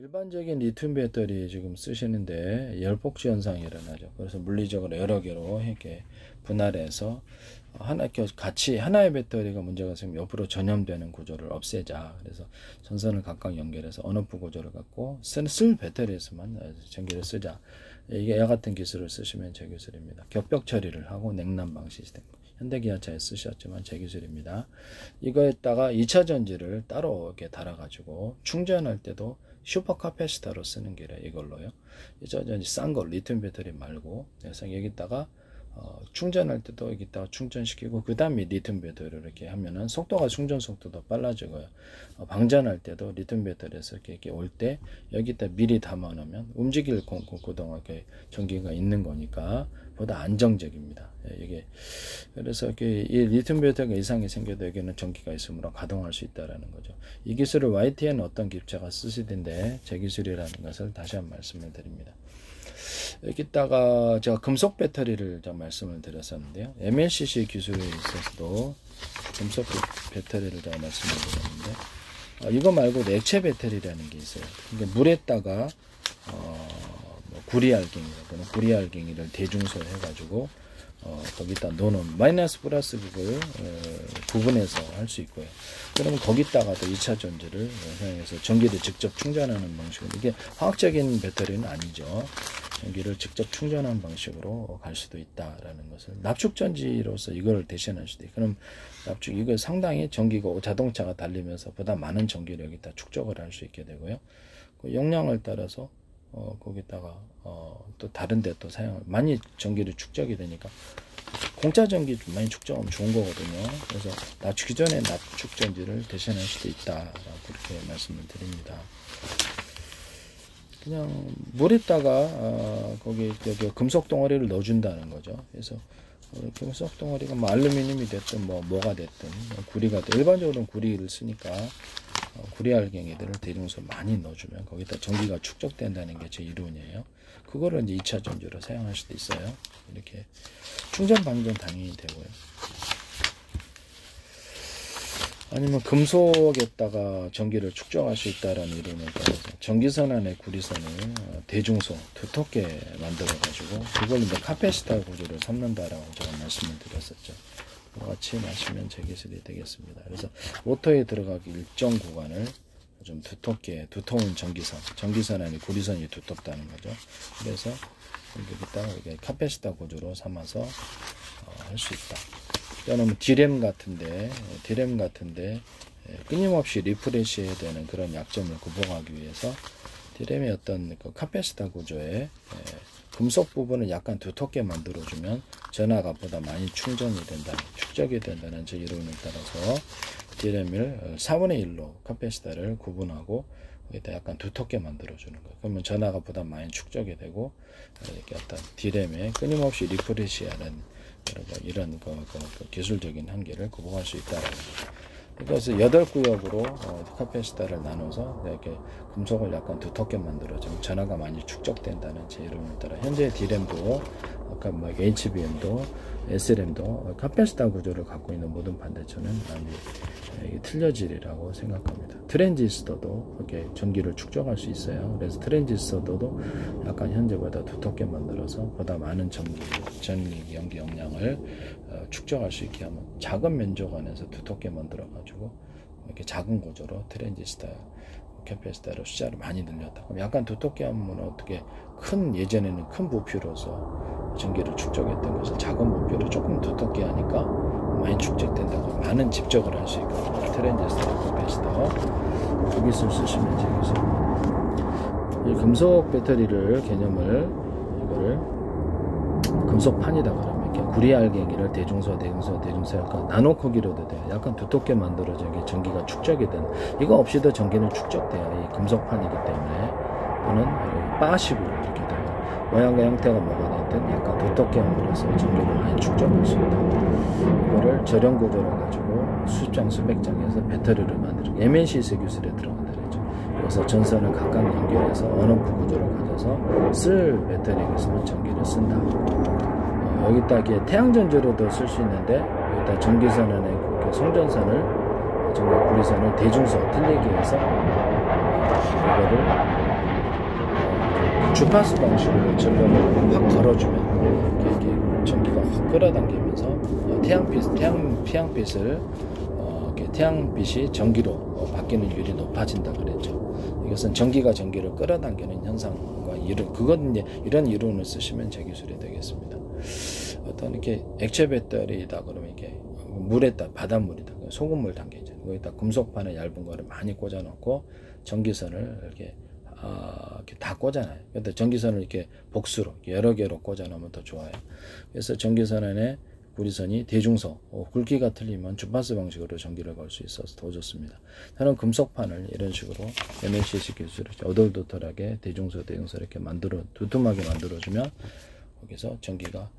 일반적인 리튬 배터리 지금 쓰시는데 열폭주 현상이 일어나죠. 그래서 물리적으로 여러 개로 이렇게 분할해서 같이 하나의 배터리가 문제가 생기면 옆으로 전염되는 구조를 없애자. 그래서 전선을 각각 연결해서 언오프 구조를 갖고 쓸 배터리에서만 전기를 쓰자. 이게 이와 같은 기술을 쓰시면 제 기술입니다. 격벽 처리를 하고 냉난방 시스템. 현대기아차에 쓰셨지만 제 기술입니다. 이거에다가 2차 전지를 따로 이렇게 달아가지고 충전할 때도 슈퍼카패시터로 쓰는 게래 이걸로요. 2차 전지 싼 거 리튬 배터리 말고 그래서 여기다가 충전할 때도 여기다가 충전시키고 그 다음에 리튬 배터리를 이렇게 하면은 속도가 충전 속도도 빨라지고요. 방전할 때도 리튬 배터리에서 이렇게 올 때 여기다 미리 담아 놓으면 움직일 그동안 이렇게 전기가 있는 거니까 보다 안정적입니다. 이게 그래서 이렇게 이 리튬 배터리가 이상이 생겨도 여기는 전기가 있으므로 가동할 수 있다라는 거죠. 이 기술을 YTN 어떤 기업체가 쓰시던데 제 기술이라는 것을 다시 한번 말씀을 드립니다. 여기다가 제가 금속 배터리를 좀 말씀을 드렸었는데요. MLCC 기술에 있어서도 금속 배터리를 제가 말씀을 드렸는데 이거 말고도 액체 배터리라는 게 있어요. 이게 물에다가 구리알갱이라거나 구리알갱이를 대중소 해가지고 거기다 넣어놓은 마이너스 플러스 극을 구분해서 할 수 있고요. 그러면 거기다가도 2차 전지를 사용해서 전기를 직접 충전하는 방식으로, 이게 화학적인 배터리는 아니죠. 전기를 직접 충전하는 방식으로 갈 수도 있다라는 것을, 납축전지로서 이걸 대신할 수도 있고, 그럼 이거 상당히 전기가 자동차가 달리면서 보다 많은 전기를 여기다 축적을 할 수 있게 되고요. 그 용량을 따라서 거기다가 또 다른 데 또 많이 전기를 축적이 되니까 공짜 전기 좀 많이 축적하면 좋은 거거든요. 그래서 기존의 납축 전지를 대신할 수도 있다라고 그렇게 말씀을 드립니다. 그냥 물에다가 거기 금속 덩어리를 넣어준다는 거죠. 그래서 금속 덩어리가 뭐 알루미늄이 됐든 뭐가 됐든 구리가 됐든, 일반적으로는 구리를 쓰니까 구리알갱이들을 대중소 많이 넣어주면 거기다 전기가 축적된다는 게 제 이론이에요. 그거를 이제 2차 전지로 사용할 수도 있어요. 이렇게 충전 방전 당연히 되고요. 아니면 금속에다가 전기를 축적할 수 있다라는 이론에 따라서 전기선 안에 구리선을 대중소 두텁게 만들어 가지고 그걸 이제 카패시터 구조를 삼는다라고 제가 말씀을 드렸었죠. 같이 마시면 제 기술이 되겠습니다. 그래서 모터에 들어가기 일정 구간을 좀 두터운 전기선 안에 구리선이 두텁다는 거죠. 그래서 여기다가 카패시터 구조로 삼아서 할 수 있다. 또는 디램 같은데 끊임없이 리프레시해야 되는 그런 약점을 극복하기 위해서 디램의 어떤 그 카패시터 구조에 금속 부분을 약간 두텁게 만들어주면 전하가 보다 많이 축적이 된다는 제 이론에 따라서 디램을 4분의 1로 카패시터를 구분하고 여기다 약간 두텁게 만들어주는 거예요. 그러면 전하가 보다 많이 축적이 되고 이렇게 어떤 디램에 끊임없이 리프레시하는 이런 기술적인 한계를 극복할 수 있다라는 거죠. 그래서 8구역으로 카패시터를 나눠서 이렇게 금속을 약간 두텁게 만들어주면 전하가 많이 축적된다는 제 이론에 따라 현재 D램도 아까 HBM도 SRAM도 카패시터 구조를 갖고 있는 모든 반도체는 많이 틀려지리라고 생각합니다. 트랜지스터도 그렇게 전기를 축적할 수 있어요. 그래서 트랜지스터도 약간 현재보다 두텁게 만들어서 보다 많은 전기 연기 용량을 축적할 수 있게 하면 작은 면적 안에서 두텁게 만들어 가지고 이렇게 작은 구조로 트랜지스터 캐패시터를 숫자를 많이 늘렸다. 그럼 약간 두텁게 하면 어떻게 예전에는 큰 부피로서 전기를 축적했던 것을 작은 부피로 조금 두텁게 하니까 많이 축적된다고 많은 집적을 할 수 있거든요. 트랜지스터 캐패시터 그 기술 쓰시면 되겠습니다. 이 금속 배터리를 이거를 금속판이다 그러면 이렇게 구리알갱이를 대중소 약간 나노 크기로도 돼요. 약간 두텁게 만들어져 전기가 축적이 되는, 이거 없이도 전기는 축적돼요. 이 금속판이기 때문에. 또는 바식으로 이렇게 되고 모양과 형태가 뭐가 됐든 약간 두텁게 만들어서 전기를 많이 축적할 수 있다. 이거를 저렴 구조로 가지고 수십 장 수백 장에서 배터리를 만들고 MLCC 기술에 들어간다 그랬죠. 그래서 전선을 각각 연결해서 언오프 구조를 가져서 쓸 배터리에 있으면 전기를 쓴다. 여기다 태양전지로도 쓸 수 있는데 여기다 전기선 안에 송전선을 구리선을 대중소 틀리기 위해서 이거를 주파수 방식으로 전력을 확 걸어주면 이렇게 전기가 확 끌어당기면서 태양빛을 태양빛이 전기로 바뀌는 율이 높아진다 그랬죠. 이것은 전기가 전기를 끌어당기는 현상과 그건 이제 이런 이론을 쓰시면 제 기술이 되겠습니다. 어떤 이렇게 액체 배터리다 그러면 이게 물에다 바닷물이다 소금물 담겨있죠. 거기다 금속판에 얇은 거를 많이 꽂아놓고 전기선을 이렇게 다 꽂아놔요. 근데 전기선을 이렇게 복수로 여러 개로 꽂아놓으면 더 좋아요. 그래서 전기선 안에 구리선이 대중소, 굵기가 틀리면 주파수 방식으로 전기를 걸 수 있어서 더 좋습니다. 저는 금속판을 이런 식으로 MLCC 기술을 어덜도덜하게 대중소 이렇게 두툼하게 만들어주면 거기서 전기가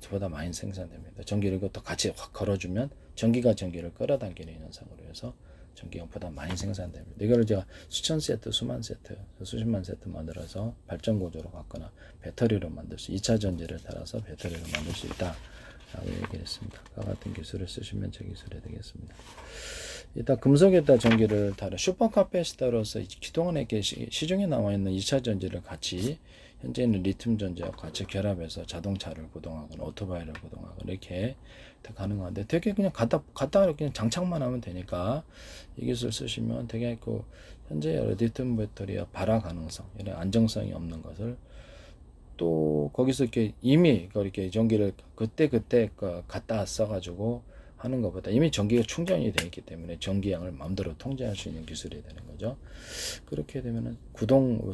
보다 많이 생산됩니다. 전기를 이것도 같이 확 걸어주면 전기가 전기를 끌어당기는 현상으로 해서 전기가 보다 많이 생산됩니다. 이걸 제가 수천 세트, 수만 세트, 수십만 세트 만들어서 발전 구조로 갖거나 배터리로 만들 수, 2차 전지를 달아서 배터리로 만들 수 있다 라고 얘기를 했습니다. 그와 같은 기술을 쓰시면 제 기술이 되겠습니다. 일단 금속에다 전기를 달아 슈퍼카패시터로서 그동안에 이렇게 시중에 나와 있는 2차 전지를 같이 현재는 리튬 전지와 같이 결합해서 자동차를 구동하거나 오토바이를 구동하거나 이렇게 가능한데 되게 그냥 갖다 그냥 장착만 하면 되니까 이 기술 쓰시면 되게 현재 리튬 배터리와 발화 가능성 이런 안정성이 없는 것을 또 거기서 이렇게 이미 이렇게 전기를 그때 갖다 써가지고 하는 것보다 이미 전기가 충전이 되어 있기 때문에 전기량을 마음대로 통제할 수 있는 기술이 되는 거죠. 그렇게 되면은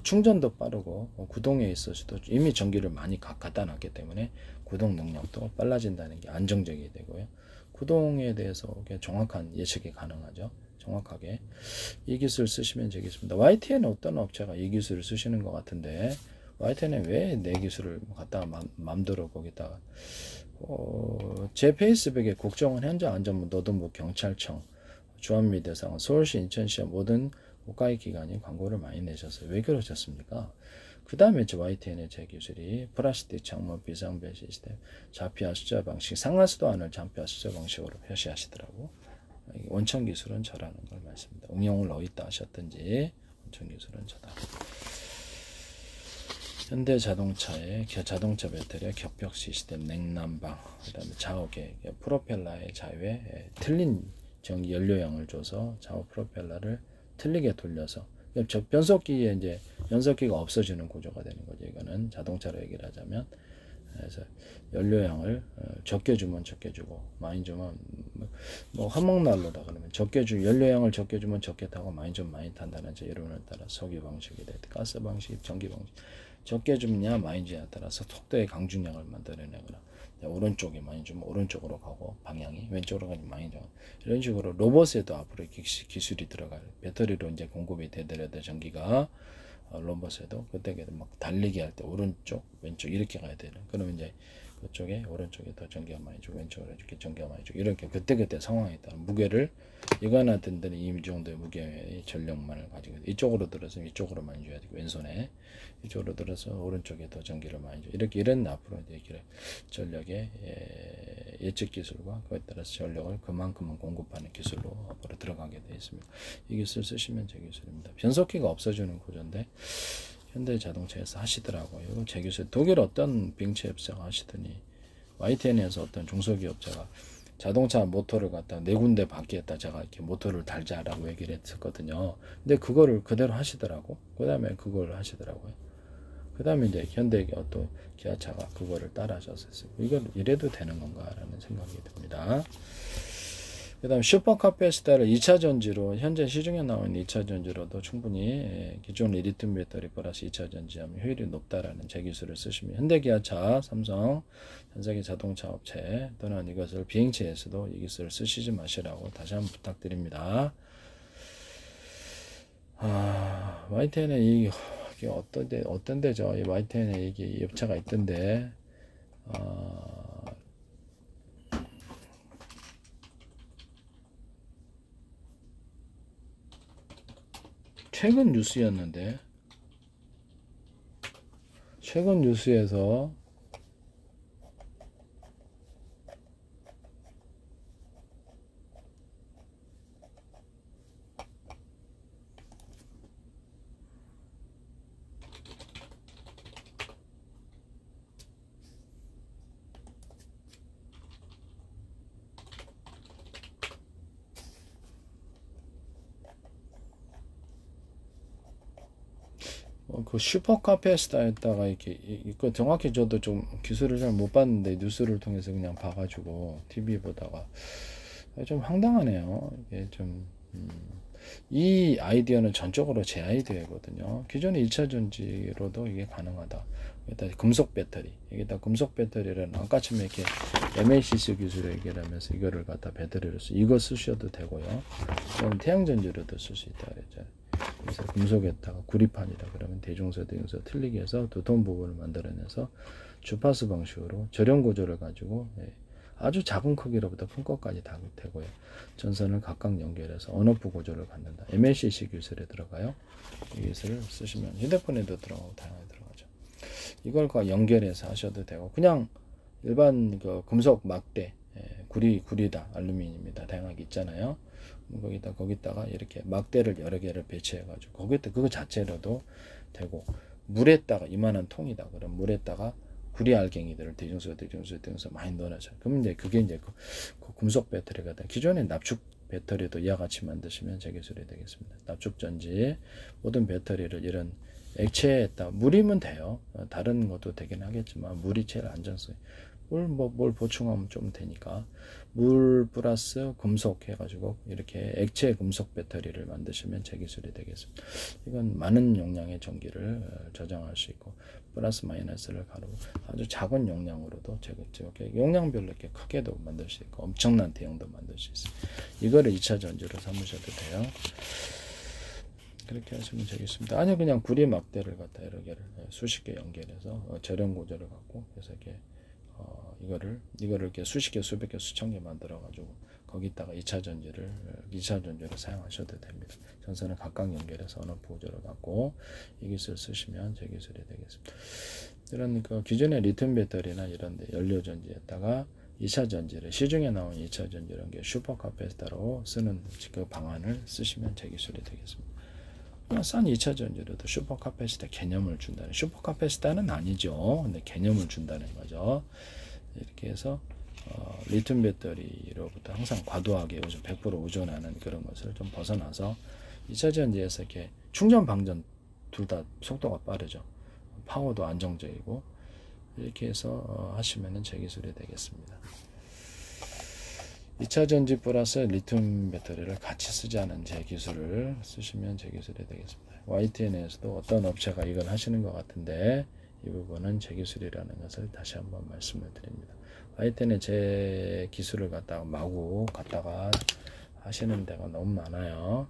충전도 빠르고 구동에 있어서도 이미 전기를 많이 갖다 놨기 때문에 구동 능력도 빨라진다는 게 안정적이 되고요. 구동에 대해서 정확한 예측이 가능하죠. 정확하게 이 기술 쓰시면 되겠습니다. YTN은 어떤 업체가 이 기술을 쓰시는 것 같은데 YTN은 왜 내 기술을 갖다가 맘대로 거기다가 제 페이스북에 국정원 현장 안전부 노동부 경찰청 주한미 대상은 서울시 인천시와 모든 국가의 기관이 광고를 많이 내셨어요. 왜 그러셨습니까? 그 다음에 YTN의 제 기술이 플라스틱 창문 비상벨 시스템 좌표와 숫자 방식 상하수도 안을 좌표와 숫자 방식으로 표시하시더라고. 원천 기술은 저라는 걸 말씀입니다. 응용을 어디다 하셨든지 원천 기술은 저다. 현대 자동차의 자동차 배터리의 격벽 시스템, 냉난방, 그다음에 좌우계 프로펠러의 자유에 틀린 전기 연료량을 줘서 좌우 프로펠러를 틀리게 돌려서 변속기에 이제 변속기가 없어지는 구조가 되는 거죠. 이거는 자동차로 얘기를 하자면 그래서 연료량을 적게 주면 적게 주고 많이 주면 뭐 화목난로다 그러면 연료량을 적게 주면 적게 타고 많이 주면 많이 탄다는 제 이론을 따라 석유 방식이 돼 가스 방식, 전기 방식 적게 주느냐 많이 주냐에 따라서 속도의 강준량을 만들어내거나 오른쪽에 많이 주면 오른쪽으로 가고 방향이 왼쪽으로 가면 많이 줘 이런 식으로 로봇에도 앞으로 기술이 들어가요. 배터리로 이제 공급이 되더라도 전기가 로봇에도 그때 막 달리기 할 때 오른쪽 왼쪽 이렇게 가야 되는 그러면 이제 그쪽에 오른쪽에 더 전기가 많이 주고 왼쪽으로 이렇게 전기가 많이 주고 이렇게 그때 상황에 따라 무게를 이거 하나 든 데는 이 정도의 무게의 전력만을 가지고 이쪽으로 들어서 이쪽으로 많이 줘야 되고 왼손에 이쪽으로 들어서 오른쪽에 더 전기를 많이 줘 이렇게 이런 앞으로 이제 전력의 예측 기술과 그에 따라서 전력을 그만큼만 공급하는 기술로 앞으로 들어가게 되어 있습니다. 이 기술 쓰시면 제 기술입니다. 변속기가 없어지는 구조인데 현대 자동차에서 하시더라고요. 이거 제 기술 독일 어떤 빙체 업체가 하시더니 YTN에서 어떤 중소기업자가 자동차 모터를 갖다 네 군데 바퀴에다 제가 이렇게 모터를 달자라고 얘기를 했었거든요. 근데 그거를 그대로 하시더라고. 그 다음에 그걸 하시더라고요. 그 다음에 이제 현대 또 기아차가 그거를 따라 하셨어요. 이걸 이래도 되는 건가라는 생각이 듭니다. 그 다음 슈퍼카패시터를 2차 전지로 현재 시중에 나온 2차 전지로도 충분히 기존 리튬 배터리 플러스 2차 전지하면 효율이 높다라는 제 기술을 쓰시면 현대기아차, 삼성, 전세계 자동차 업체 또는 이것을 비행체에서도 이 기술을 쓰시지 마시라고 다시 한번 부탁드립니다. YTN에 이게 어떤 데죠? 이 YTN에 이게 업체가 있던데 최근 뉴스였는데 최근 뉴스에서 그 슈퍼카페스타에다가 이렇게 이거 정확히 저도 좀 기술을 잘 못 봤는데 뉴스를 통해서 그냥 봐가지고 TV 보다가 좀 황당하네요. 이게 좀 이 아이디어는 전적으로 제 아이디어거든요. 기존의 2차 전지로도 이게 가능하다. 여기다 금속 배터리, 여기다 금속 배터리를 아까 처음에 이렇게 MLCC 기술을 얘기하면서 이거를 갖다 배터리로 이거 쓰셔도 되고요. 그럼 태양 전지로도 쓸 수 있다 그랬잖아요. 그래서 금속에다가 구리판이다 그러면 대중소 틀리게 해서 두톤 부분을 만들어내서 주파수 방식으로 저렴 구조를 가지고 아주 작은 크기로부터 큰 것까지 다 되고요. 전선을 각각 연결해서 언오프 구조를 갖는다. MLCC 기술에 들어가요. 이 기술을 쓰시면 휴대폰에도 들어가고 다양하게 들어가죠. 이걸 연결해서 하셔도 되고 그냥 일반 그 금속 막대 구리다 알루미늄이다 다양하게 있잖아요. 거기다가 이렇게 막대를 여러 개를 배치해 가지고 거기다 그거 자체로도 되고 물에다가 이만한 통이다 그럼 물에다가 구리 알갱이들을 대중소 많이 넣어놔서 그러면 이제 그게 이제 그 금속 배터리가 돼. 기존의 납축 배터리도 이와 같이 만드시면 제 기술이 되겠습니다. 납축 전지 모든 배터리를 이런 액체에다 물이면 돼요. 다른 것도 되긴 하겠지만 물이 제일 안전성이 뭘 보충하면 좀 되니까 물 플러스 금속 해가지고 이렇게 액체 금속 배터리를 만드시면 제 기술이 되겠습니다. 이건 많은 용량의 전기를 저장할 수 있고 플러스 마이너스를 가르고 아주 작은 용량으로도 이렇게 용량별로 이렇게 크게도 만들 수 있고 엄청난 대형도 만들 수 있어요. 이거를 2차 전지로 삼으셔도 돼요. 그렇게 하시면 되겠습니다. 아니 그냥 구리 막대를 갖다 여러 개를 수십 개 연결해서 저렴 구조를 갖고 그래서 이렇게 이거를 이렇게 수십 개, 수백 개, 수천 개 만들어 가지고 거기다가 2차 전지를 사용하셔도 됩니다. 전선을 각각 연결해서 어느 구조를 갖고 이 기술 쓰시면 제 기술이 되겠습니다. 이런 그 기존의 리튬 배터리나 이런 데 연료 전지에다가 2차 전지를 시중에 나온 2차 전지라는 게 슈퍼카페시타로 쓰는 그 방안을 쓰시면 제 기술이 되겠습니다. 그냥 싼 2차 전지로도 슈퍼카페시타 개념을 준다는 슈퍼카페시타는 아니죠. 근데 개념을 준다는 거죠. 이렇게 해서 리튬 배터리로부터 항상 과도하게 100% 의존하는 그런 것을 좀 벗어나서 2차 전지에서 이렇게 충전 방전 둘 다 속도가 빠르죠. 파워도 안정적이고 이렇게 해서 하시면은 제 기술이 되겠습니다. 2차 전지 플러스 리튬 배터리를 같이 쓰지 않은 제 기술을 쓰시면 제 기술이 되겠습니다. YTN에서도 어떤 업체가 이걸 하시는 것 같은데 이 부분은 제 기술이라는 것을 다시 한번 말씀을 드립니다. YTN에 제 기술을 갖다가 마구 갖다가 하시는 데가 너무 많아요.